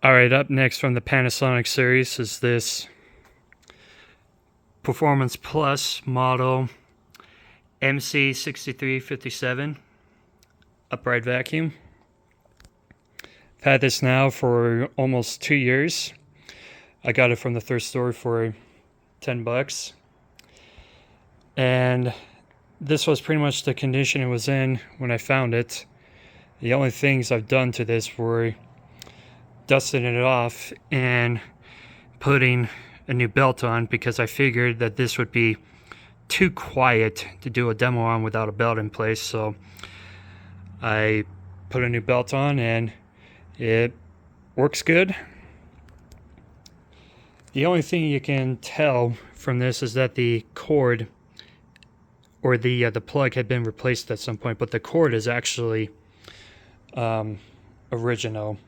Alright, up next from the Panasonic series is this Performance Plus model MC-6357 upright vacuum. I've had this now for almost 2 years. I got it from the thrift store for $10. And this was pretty much the condition it was in when I found it. The only things I've done to this were dusting it off and putting a new belt on, because I figured that this would be too quiet to do a demo on without a belt in place. So I put a new belt on and it works good. The only thing you can tell from this is that the cord or the plug had been replaced at some point, but the cord is actually original.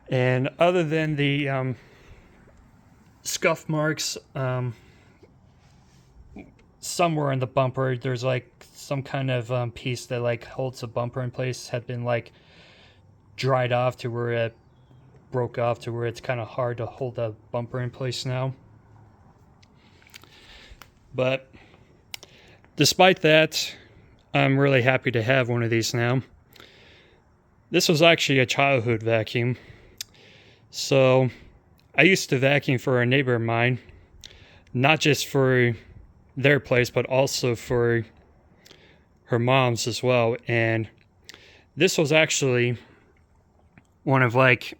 And other than the scuff marks somewhere in the bumper, there's like some kind of piece that like holds the bumper in place had been like dried off to where it broke off to where it's kind of hard to hold the bumper in place now. But despite that, I'm really happy to have one of these now. This was actually a childhood vacuum. So I used to vacuum for a neighbor of mine, not just for their place, but also for her mom's as well. And this was actually one of like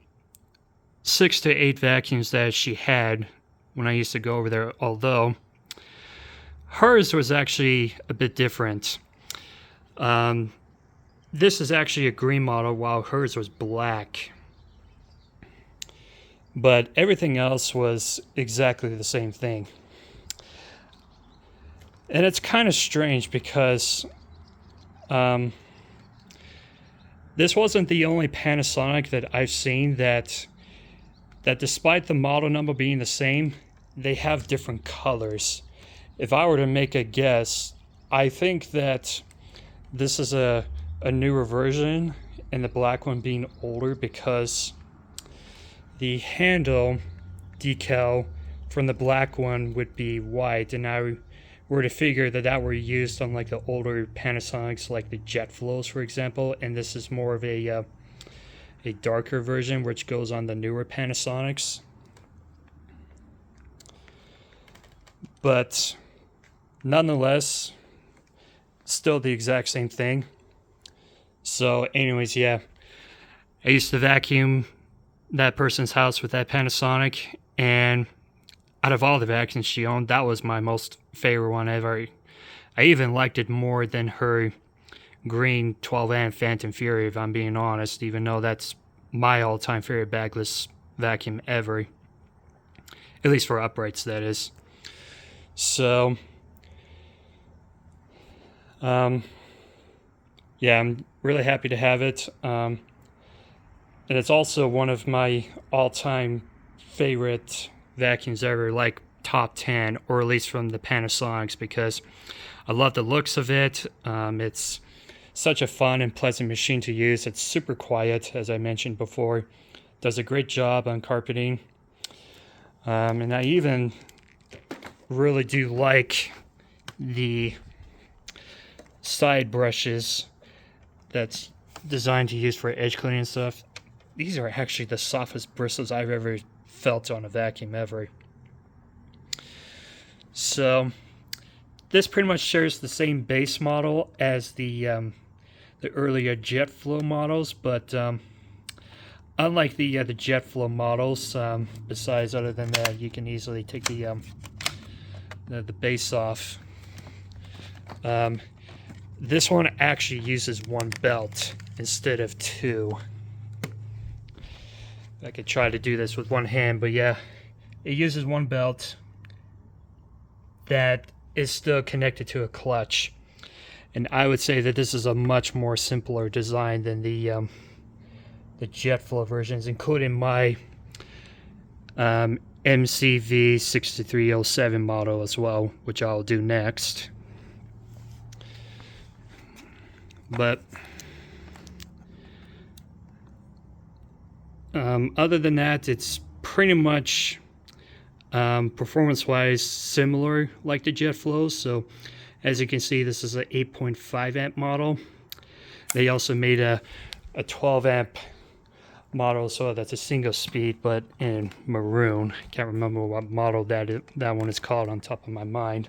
6 to 8 vacuums that she had when I used to go over there, although hers was actually a bit different. This is actually a green model, while hers was black. But everything else was exactly the same thing. And it's kind of strange because this wasn't the only Panasonic that I've seen that despite the model number being the same, they have different colors. If I were to make a guess, I think that this is a newer version and the black one being older, because the handle decal from the black one would be white, and I were to figure that were used on like the older Panasonics, like the Jet Flows, for example, and this is more of a darker version which goes on the newer Panasonics. But nonetheless, still the exact same thing. So anyways, yeah, I used to vacuum that person's house with that Panasonic, and out of all the vacuums she owned, that was my most favorite one ever. I even liked it more than her green 12 amp Phantom Fury, if I'm being honest, even though that's my all-time favorite bagless vacuum ever, at least for uprights, that is. So yeah, I'm really happy to have it. And it's also one of my all-time favorite vacuums ever, like top 10, or at least from the Panasonics, because I love the looks of it. It's such a fun and pleasant machine to use. It's super quiet, as I mentioned before. Does a great job on carpeting. And I even really do like the side brushes that's designed to use for edge cleaning and stuff. These are actually the softest bristles I've ever felt on a vacuum ever. So this pretty much shares the same base model as the earlier Jet Flow models, but unlike the Jet Flow models, besides other than that, you can easily take the base off. This one actually uses one belt instead of two. I could try to do this with one hand, but yeah, it uses one belt that is still connected to a clutch. And I would say that this is a much more simpler design than the Jet Flow versions, including my MC-6357 model as well, which I'll do next. But Other than that, it's pretty much performance-wise similar like the JetFlow. So as you can see, this is an 8.5 amp model. They also made a 12 amp model, so that's a single speed, but in maroon. Can't remember what model that one is called on top of my mind.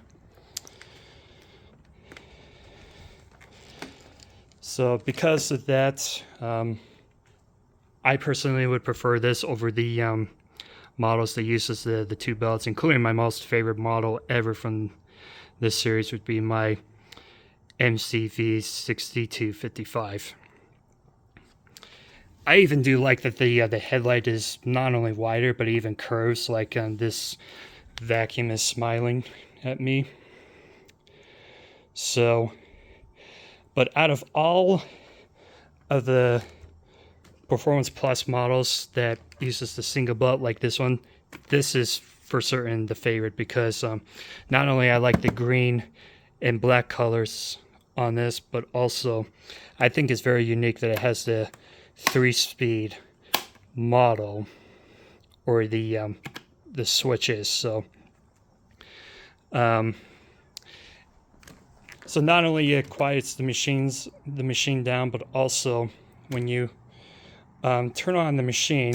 So because of that, I personally would prefer this over the models that uses the two belts, including my most favorite model ever from this series would be my MC-6357. I even do like that the headlight is not only wider, but even curves, like this vacuum is smiling at me. So, but out of all of the Performance Plus models that uses the single belt like this one, this is for certain the favorite, because not only I like the green and black colors on this, but also I think it's very unique that it has the 3-speed model, or the switches. So so not only it quiets the machine down, but also when you turn on the machine,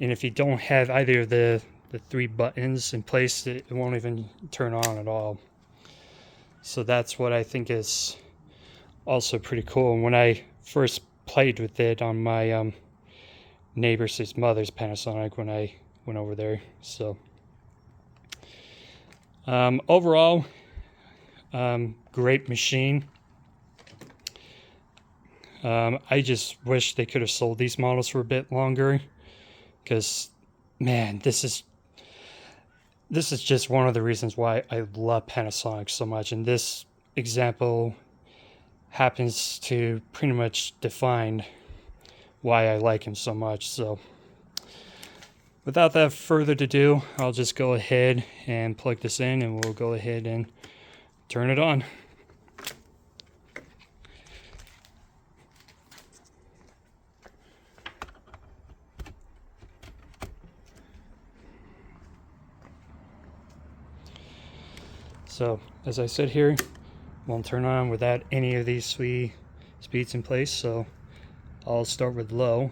and if you don't have either of the 3 buttons in place, it won't even turn on at all. So that's what I think is also pretty cool. And when I first played with it on my neighbor's mother's Panasonic when I went over there. So overall, great machine. I just wish they could have sold these models for a bit longer, because man, this is just one of the reasons why I love Panasonic so much, and this example happens to pretty much define why I like him so much. So without that further ado, I'll just go ahead and plug this in, and we'll go ahead and turn it on. So as I said here, won't turn on without any of these 3 speeds in place, so I'll start with low.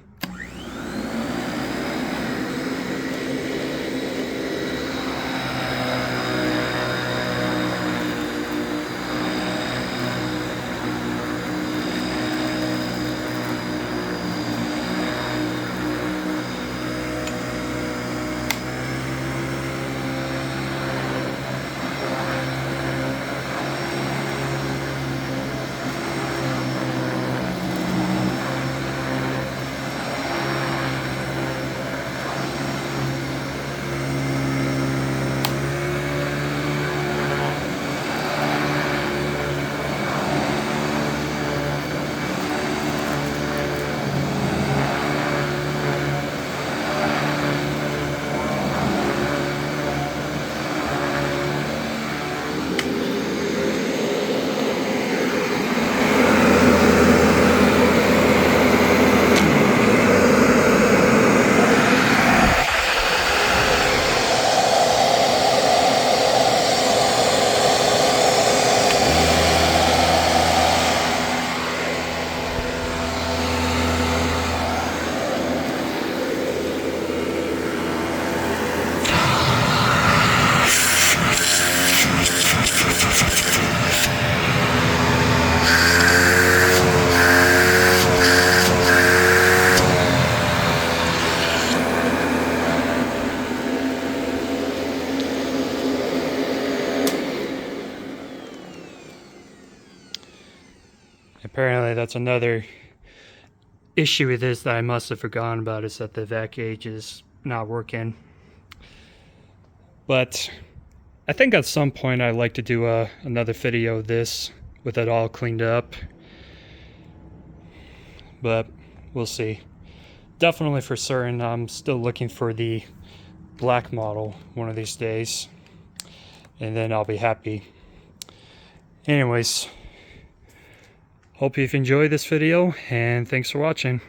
Apparently that's another issue with this that I must have forgotten about, is that the vac gauge is not working. But I think at some point I'd like to do another video of this with it all cleaned up. But we'll see. Definitely for certain, I'm still looking for the black model one of these days, and then I'll be happy. Anyways, hope you've enjoyed this video, and thanks for watching.